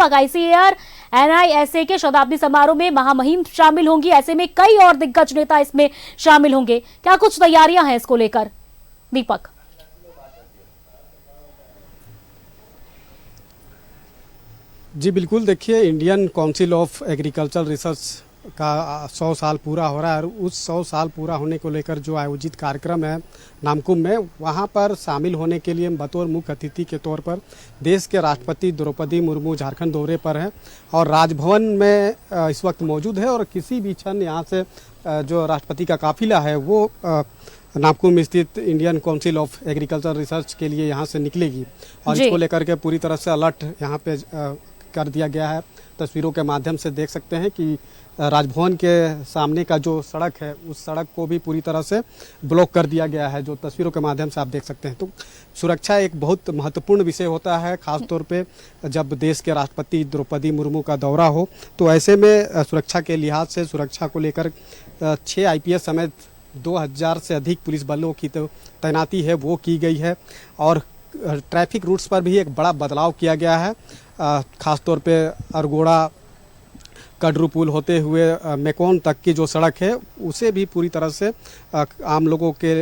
दीपक, ICAR एनआईएसए के शताब्दी समारोह में महामहिम शामिल होंगी, ऐसे में कई और दिग्गज नेता इसमें शामिल होंगे। क्या कुछ तैयारियां हैं इसको लेकर, दीपक? जी बिल्कुल, देखिए Indian council of agriculture research का 100 साल पूरा हो रहा है और उस 100 साल पूरा होने को लेकर जो आयोजित कार्यक्रम है नामकुम में, वहां पर शामिल होने के लिए बतौर मुख्य अतिथि के तौर पर देश के राष्ट्रपति द्रौपदी मुर्मू झारखंड दौरे पर हैं और राजभवन में इस वक्त मौजूद है। और किसी भी क्षण यहाँ से जो राष्ट्रपति का काफिला है वो नामकुम स्थित Indian council of agriculture research के लिए यहाँ से निकलेगी और इसको लेकर के पूरी तरह से अलर्ट यहाँ पे कर दिया गया है। तस्वीरों के माध्यम से देख सकते हैं कि राजभवन के सामने का जो सड़क है उस सड़क को भी पूरी तरह से ब्लॉक कर दिया गया है, जो तस्वीरों के माध्यम से आप देख सकते हैं। तो सुरक्षा एक बहुत महत्वपूर्ण विषय होता है, खासतौर पे जब देश के राष्ट्रपति द्रौपदी मुर्मू का दौरा हो। तो ऐसे में सुरक्षा के लिहाज से सुरक्षा को लेकर 6 आईपीएस समेत 2000 से अधिक पुलिस बलों की तैनाती है वो की गई है और ट्रैफिक रूट्स पर भी एक बड़ा बदलाव किया गया है। खासतौर पे अरगोड़ा कड्रू पुल होते हुए मेकोन तक की जो सड़क है उसे भी पूरी तरह से आम लोगों के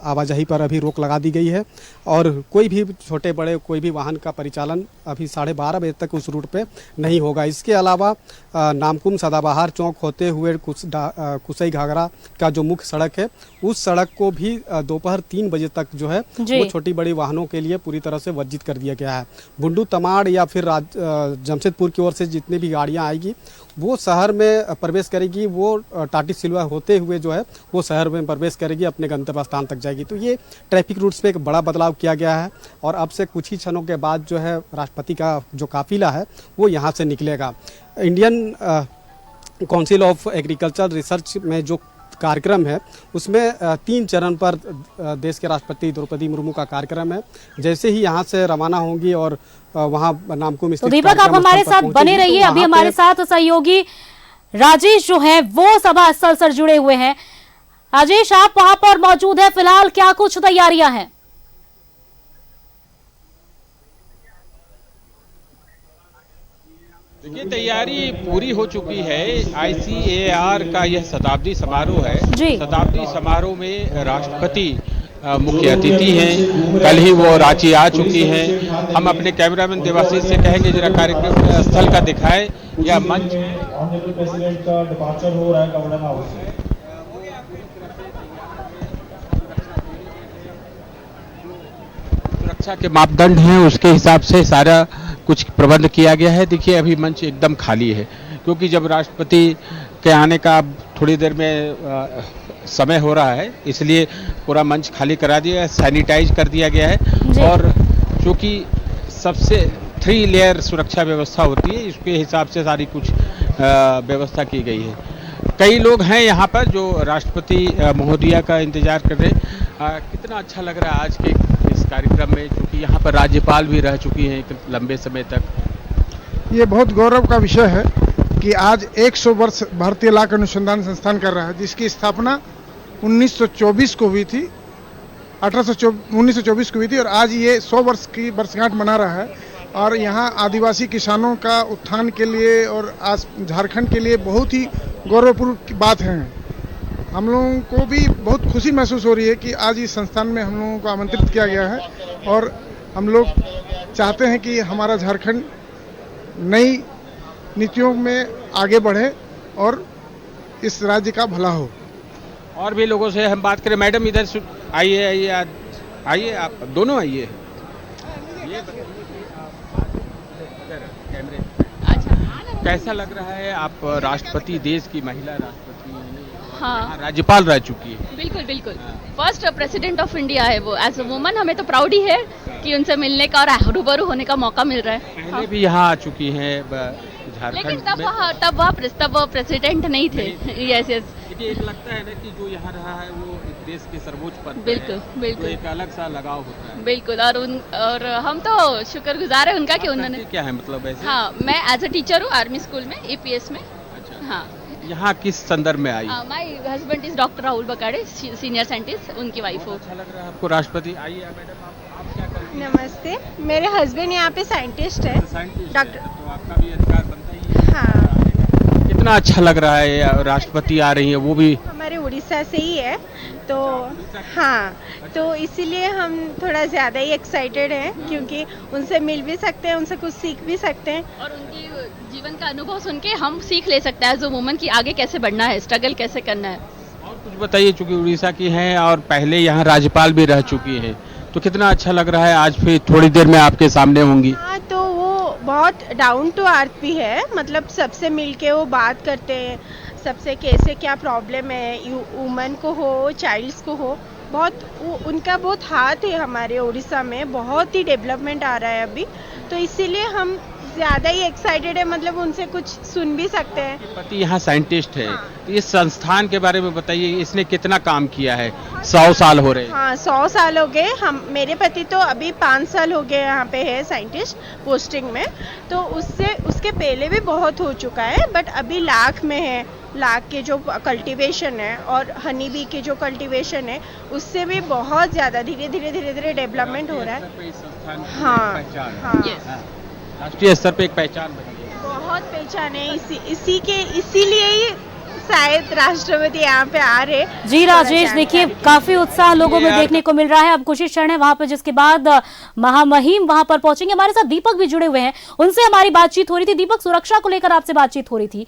आवाजाही पर अभी रोक लगा दी गई है और कोई भी छोटे बड़े कोई भी वाहन का परिचालन अभी 12:30 बजे तक उस रूट पे नहीं होगा। इसके अलावा नामकुम सदाबहार चौक होते हुए कुसई घाघरा का जो मुख्य सड़क है उस सड़क को भी दोपहर 3 बजे तक जो है वो छोटी बड़ी वाहनों के लिए पूरी तरह से वर्जित कर दिया गया है। बुंडू तमाड़ या फिर जमशेदपुर की ओर से जितनी भी गाड़ियाँ आएगी वो शहर में प्रवेश करेगी, वो टाटी सिलवा होते हुए जो है वो शहर में प्रवेश करेगी, अपने गंतव्य स्थान तक जाएगी। तो ये ट्रैफिक रूट्स पे एक बड़ा बदलाव किया गया है और अब से कुछ ही क्षणों के बाद जो है राष्ट्रपति का जो काफिला है वो यहाँ से निकलेगा। Indian council of agriculture research में जो कार्यक्रम है उसमें 3 चरण पर देश के राष्ट्रपति द्रौपदी मुर्मू का कार्यक्रम है। जैसे ही यहाँ से रवाना होंगी और वहाँ नामकुम स्थित, तो दीपक आप हमारे साथ बने रहिए। अभी हमारे साथ सहयोगी राजेश जो है वो सभा स्थल से जुड़े हुए हैं। राजेश, आप वहां पर मौजूद है, फिलहाल क्या कुछ तैयारियां हैं? देखिए, तैयारी पूरी हो चुकी है। आईसीएआर का यह शताब्दी समारोह है। शताब्दी समारोह में राष्ट्रपति मुख्य अतिथि हैं। कल ही वो रांची आ चुकी हैं। हम अपने कैमरामैन देवाशीष से कहेंगे जरा कार्यक्रम स्थल का दिखाए या मंच। सुरक्षा के मापदंड हैं उसके हिसाब से सारा कुछ प्रबंध किया गया है। देखिए अभी मंच एकदम खाली है क्योंकि जब राष्ट्रपति के आने का थोड़ी देर में समय हो रहा है इसलिए पूरा मंच खाली करा दिया है, सैनिटाइज कर दिया गया है और चूँकि सबसे 3 लेयर सुरक्षा व्यवस्था होती है इसके हिसाब से सारी कुछ व्यवस्था की गई है। कई लोग हैं यहाँ पर जो राष्ट्रपति महोदया का इंतजार कर रहे हैं। कितना अच्छा लग रहा है आज के इस कार्यक्रम में, क्योंकि यहाँ पर राज्यपाल भी रह चुकी हैं एक लंबे समय तक। ये बहुत गौरव का विषय है कि आज 100 वर्ष भारतीय लाख अनुसंधान संस्थान कर रहा है, जिसकी स्थापना 1924 को हुई थी, 1924 को हुई थी और आज ये 100 वर्ष की वर्षगांठ मना रहा है। और यहाँ आदिवासी किसानों का उत्थान के लिए और आज झारखंड के लिए बहुत ही गौरवपूर्ण बात है। हम लोगों को भी बहुत खुशी महसूस हो रही है कि आज इस संस्थान में हम लोगों को आमंत्रित किया गया है और हम लोग चाहते हैं कि हमारा झारखंड नई नीतियों में आगे बढ़े और इस राज्य का भला हो। और भी लोगों से हम बात करें। मैडम इधर आइए, आइए आइए, आप दोनों आइए। कैमरे कैसा लग रहा है? आप राष्ट्रपति, देश की महिला राष्ट्रपति, हाँ, राज्यपाल रह चुकी है। बिल्कुल बिल्कुल, फर्स्ट प्रेसिडेंट ऑफ इंडिया है वो। एज अ वुमन हमें तो प्राउड ही है कि उनसे मिलने का और रूबरू होने का मौका मिल रहा है। पहले भी यहाँ आ चुकी हैं झारखंड, लेकिन तब वह प्रेसिडेंट नहीं थे। यस यस, एक लगता है ना कि जो यहाँ रहा है वो देश के सर्वोच्च पद। बिल्कुल बिल्कुल, तो एक अलग सा लगाव होता है। बिल्कुल। और हम तो शुक्रगुजार है उनका कि उन्होंने। क्या है मतलब ऐसे? हाँ, मैं एज अ टीचर हूँ आर्मी स्कूल में, एपीएस में। अच्छा, हाँ। यहाँ किस संदर्भ में आई? My husband is doctor Rahul Bakade, senior scientist, उनकी वाइफ हो। अच्छा लग रहा है आपको राष्ट्रपति? आइए मैडम, आप क्या करेंगे? नमस्ते। मेरे हस्बैंड यहाँ पे साइंटिस्ट है। डॉक्टर। तो आपका भी अधिकार बनता ही है। हाँ, कितना अच्छा लग रहा है, राष्ट्रपति आ रही है, वो भी हमारे उड़ीसा से ही है, तो हाँ, तो इसीलिए हम थोड़ा ज़्यादा ही एक्साइटेड हैं, क्योंकि उनसे मिल भी सकते हैं, उनसे कुछ सीख भी सकते हैं। और उनकी जीवन का अनुभव सुन के हम सीख ले सकते हैं एज अ वुमन की आगे कैसे बढ़ना है, स्ट्रगल कैसे करना है। और कुछ बताइए, चूंकि उड़ीसा की हैं और पहले यहाँ राज्यपाल भी रह चुकी हैं, तो कितना अच्छा लग रहा है आज फिर थोड़ी देर में आपके सामने होंगी। हाँ, तो वो बहुत डाउन टू अर्थ भी है, मतलब सबसे मिल के वो बात करते हैं, सबसे कैसे क्या प्रॉब्लम है, वुमन को हो, चाइल्ड्स को हो, बहुत उनका बहुत हाथ है हमारे उड़ीसा में, बहुत ही डेवलपमेंट आ रहा है अभी, तो इसीलिए हम ज़्यादा ही एक्साइटेड है, मतलब उनसे कुछ सुन भी सकते हैं। पति यहाँ साइंटिस्ट है, हाँ। तो इस संस्थान के बारे में बताइए, इसने कितना काम किया है। 100 साल हो रहे हैं। हाँ, 100 साल हो गए। हम मेरे पति तो अभी 5 साल हो गए यहाँ पे है साइंटिस्ट पोस्टिंग में, तो उसके पहले भी बहुत हो चुका है, बट अभी लाख में है। लाख के जो कल्टीवेशन है और हनी बी के जो कल्टीवेशन है, उससे भी बहुत ज़्यादा धीरे धीरे डेवलपमेंट हो रहा है। हाँ, हाँ, राष्ट्रीय स्तर पे एक पहचान बनी है। बहुत पहचान है, इसीलिए ही शायद राष्ट्रपति यहाँ पे आ रहे। जी राजेश, देखिए काफी उत्साह लोगों में देखने को मिल रहा है। अब कुछ ही क्षण है वहां पर, जिसके बाद महामहिम वहां पर पहुंचेंगे। हमारे साथ दीपक भी जुड़े हुए हैं, उनसे हमारी बातचीत हो रही थी। दीपक, सुरक्षा को लेकर आपसे बातचीत हो रही थी,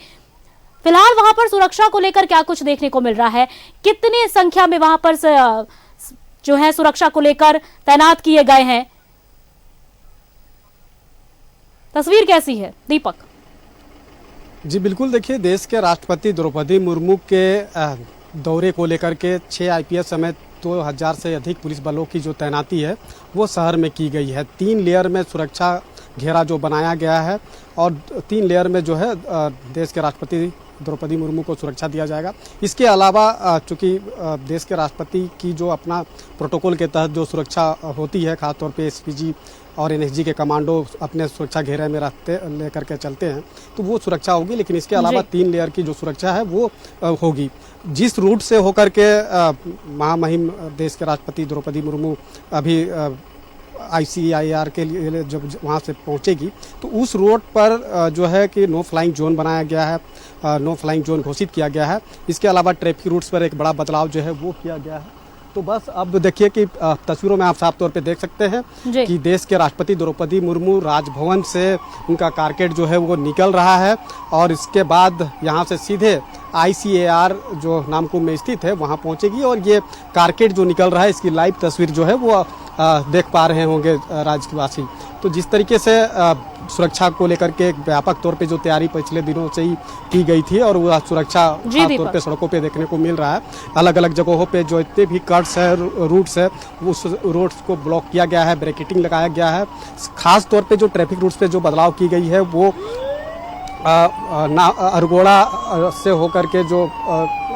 फिलहाल वहां पर सुरक्षा को लेकर क्या कुछ देखने को मिल रहा है? कितनी संख्या में वहां पर जो है सुरक्षा को लेकर तैनात किए गए हैं? तस्वीर कैसी है दीपक? जी बिल्कुल, देखिए देश के राष्ट्रपति द्रौपदी मुर्मू के दौरे को लेकर के 6 IPS समेत 2000 से अधिक पुलिस बलों की जो तैनाती है वो शहर में की गई है। 3 लेयर में सुरक्षा घेरा जो बनाया गया है और 3 लेयर में जो है देश के राष्ट्रपति द्रौपदी मुर्मू को सुरक्षा दिया जाएगा। इसके अलावा चूँकि देश के राष्ट्रपति की जो अपना प्रोटोकॉल के तहत जो सुरक्षा होती है, खासतौर पे SPG और NSG के कमांडो अपने सुरक्षा घेरे में लेकर के चलते हैं, तो वो सुरक्षा होगी। लेकिन इसके अलावा 3 लेयर की जो सुरक्षा है वो होगी। जिस रूट से होकर के महामहिम देश के राष्ट्रपति द्रौपदी मुर्मू अभी ICIR के लिए जब वहाँ से पहुँचेगी, तो उस रोड पर जो है कि नो फ्लाइंग जोन बनाया गया है, नो फ्लाइंग जोन घोषित किया गया है। इसके अलावा ट्रैफिक रूट्स पर एक बड़ा बदलाव जो है वो किया गया है। तो बस अब देखिए कि तस्वीरों में आप साफ तौर पे देख सकते हैं कि देश के राष्ट्रपति द्रौपदी मुर्मू राजभवन से उनका कारकेट जो है वो निकल रहा है और इसके बाद यहाँ से सीधे ICAR जो नामकुम में स्थित है वहाँ पहुँचेगी। और ये कारकेट जो निकल रहा है, इसकी लाइव तस्वीर जो है वो देख पा रहे होंगे राज्यवासी। तो जिस तरीके से सुरक्षा को लेकर के व्यापक तौर पे जो तैयारी पिछले दिनों से ही की गई थी और वो सुरक्षा खास तौर पे सड़कों पे देखने को मिल रहा है। अलग अलग जगहों पे जो इतने भी कट्स है, रूट्स है, उस रूट्स को ब्लॉक किया गया है, बैरिकेडिंग लगाया गया है। खास तौर पे जो ट्रैफिक रूट्स पे जो बदलाव की गई है वो अरगोड़ा से होकर के जो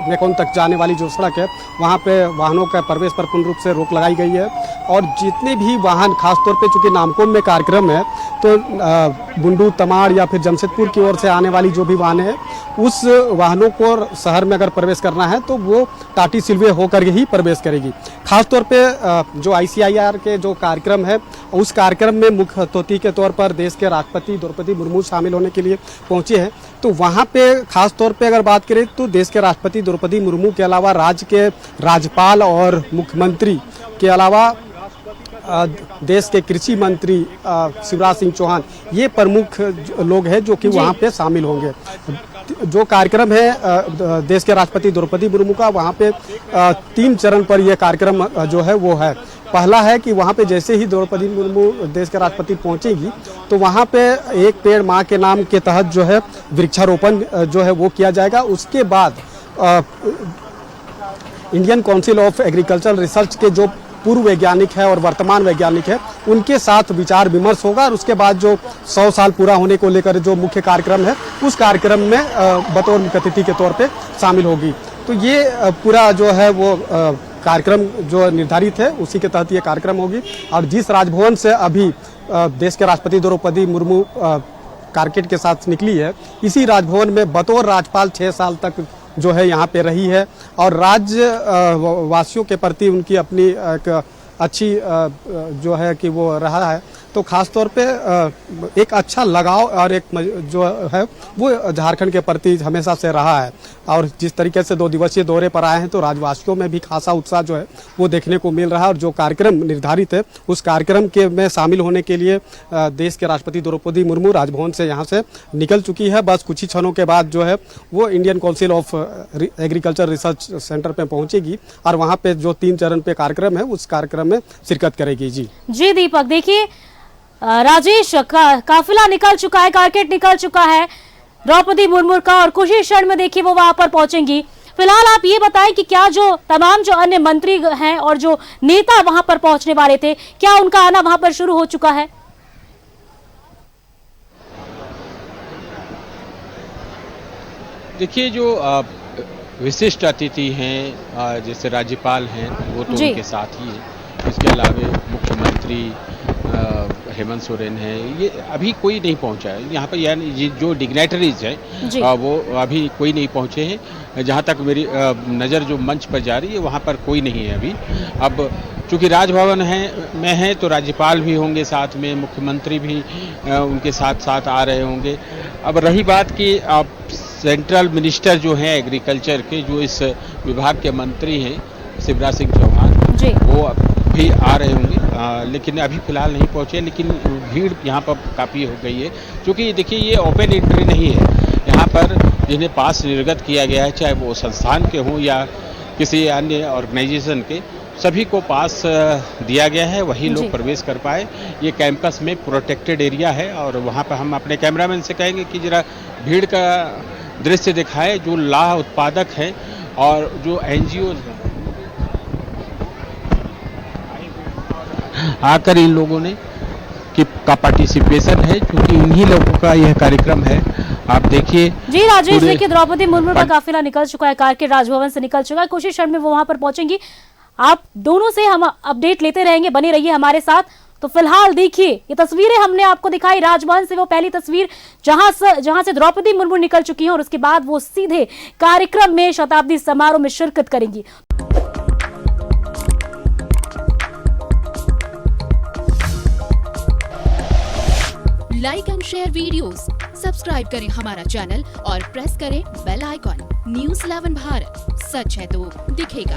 मेकोन तक जाने वाली जो सड़क है वहाँ पे वाहनों का प्रवेश पर पूर्ण रूप से रोक लगाई गई है। और जितने भी वाहन, खासतौर पे चूँकि नामकुम में कार्यक्रम है, तो बुंडू, तमाड़ या फिर जमशेदपुर की ओर से आने वाली जो भी वाहन है, उस वाहनों को शहर में अगर प्रवेश करना है तो वो टाटी सिलवे होकर ही प्रवेश करेगी। खासतौर पे जो ICIR के जो कार्यक्रम है, उस कार्यक्रम में मुख्य अतिथि के तौर पर देश के राष्ट्रपति द्रौपदी मुर्मू शामिल होने के लिए पहुंचे हैं। तो वहाँ पे खास तौर पे अगर बात करें तो देश के राष्ट्रपति द्रौपदी मुर्मू के अलावा राज्य के राज्यपाल और मुख्यमंत्री के अलावा देश के कृषि मंत्री शिवराज सिंह चौहान, ये प्रमुख लोग हैं जो कि वहाँ पे शामिल होंगे। जो कार्यक्रम है देश के राष्ट्रपति द्रौपदी मुर्मू का, वहाँ पे 3 चरण पर यह कार्यक्रम जो है वो है। पहला है कि वहाँ पे जैसे ही द्रौपदी मुर्मू देश के राष्ट्रपति पहुँचेगी तो वहाँ पे एक पेड़ माँ के नाम के तहत जो है वृक्षारोपण जो है वो किया जाएगा। उसके बाद Indian council of agricultural research के जो पूर्व वैज्ञानिक है और वर्तमान वैज्ञानिक है, उनके साथ विचार विमर्श होगा। और उसके बाद जो 100 साल पूरा होने को लेकर जो मुख्य कार्यक्रम है, उस कार्यक्रम में बतौर मुख्य अतिथि के तौर पे शामिल होगी। तो ये पूरा जो है वो कार्यक्रम जो निर्धारित है उसी के तहत ये कार्यक्रम होगी। और जिस राजभवन से अभी देश के राष्ट्रपति द्रौपदी मुर्मू कारकेट के साथ निकली है, इसी राजभवन में बतौर राज्यपाल 6 साल तक जो है यहाँ पे रही है। और राज्य वासियों के प्रति उनकी अपनी एक अच्छी जो है कि वो रहा है। तो खास तौर पे एक अच्छा लगाव और एक जो है वो झारखंड के प्रति हमेशा से रहा है। और जिस तरीके से 2 दिवसीय दौरे पर आए हैं तो राज्यवासियों में भी खासा उत्साह जो है वो देखने को मिल रहा है। और जो कार्यक्रम निर्धारित है उस कार्यक्रम के में शामिल होने के लिए देश के राष्ट्रपति द्रौपदी मुर्मू राजभवन से यहाँ से निकल चुकी है। बस कुछ ही क्षणों के बाद जो है वो Indian council of agriculture research centre पे पहुंचेगी और वहाँ पे जो 3 चरण पे कार्यक्रम है उस कार्यक्रम में शिरकत करेगी। जी दीपक, देखिए राजेश काफिला निकल चुका है, कारकेट निकल चुका है द्रौपदी मुर्मू का और कुछ ही क्षण में देखिए वो वहां पर पहुंचेंगी। फिलहाल आप ये बताएं कि क्या जो तमाम जो अन्य मंत्री हैं और जो नेता वहां पर पहुंचने वाले थे, क्या उनका आना वहां पर शुरू हो चुका है? देखिए, जो विशिष्ट अतिथि हैं जैसे राज्यपाल हैं वो तो उनके साथ ही है। इसके अलावा मुख्यमंत्री हेमंत सोरेन है, ये अभी कोई नहीं पहुंचा है यहाँ पर। यानी ये जो डिग्नेटरीज हैं वो अभी कोई नहीं पहुंचे हैं। जहाँ तक मेरी नज़र जो मंच पर जा रही है वहाँ पर कोई नहीं है अभी। अब चूँकि राजभवन में है तो राज्यपाल भी होंगे साथ में, मुख्यमंत्री भी उनके साथ साथ आ रहे होंगे। अब रही बात कि आप सेंट्रल मिनिस्टर जो हैं एग्रीकल्चर के, जो इस विभाग के मंत्री हैं शिवराज सिंह चौहान, वो भी आ रहे होंगे लेकिन अभी फ़िलहाल नहीं पहुँचे। लेकिन भीड़ यहाँ पर काफ़ी हो गई है क्योंकि देखिए ये ओपन एंट्री नहीं है। यहाँ पर जिन्हें पास निर्गत किया गया है, चाहे वो संस्थान के हों या किसी अन्य ऑर्गेनाइजेशन के, सभी को पास दिया गया है, वही लोग प्रवेश कर पाए। ये कैंपस में प्रोटेक्टेड एरिया है और वहाँ पर हम अपने कैमरामैन से कहेंगे कि जरा भीड़ का दृश्य दिखाए। जो लाह उत्पादक हैं और जो NGO आकर इन लोगों ने का पार्टिसिपेशन है, क्योंकि इन्हीं लोगों का यह कार्यक्रम है। आप देखिए जी राजेश, देखिए द्रौपदी मुर्मू का काफिला निकल चुका है, कारकेट राजभवन से निकल चुका है। कुछ ही क्षण में वो वहां पर पहुंचेंगी। आप दोनों से हम अपडेट लेते रहेंगे, बने रहिए हमारे साथ। तो फिलहाल देखिए ये तस्वीरें हमने आपको दिखाई राजभवन से, वो पहली तस्वीर जहां से द्रौपदी मुर्मू निकल चुकी हैं और उसके बाद वो सीधे कार्यक्रम में शताब्दी समारोह में शिरकत करेंगी। Like and share videos, subscribe करें हमारा चैनल और प्रेस करें बेल आइकॉन। न्यूज़ 11 भारत, सच है तो दिखेगा।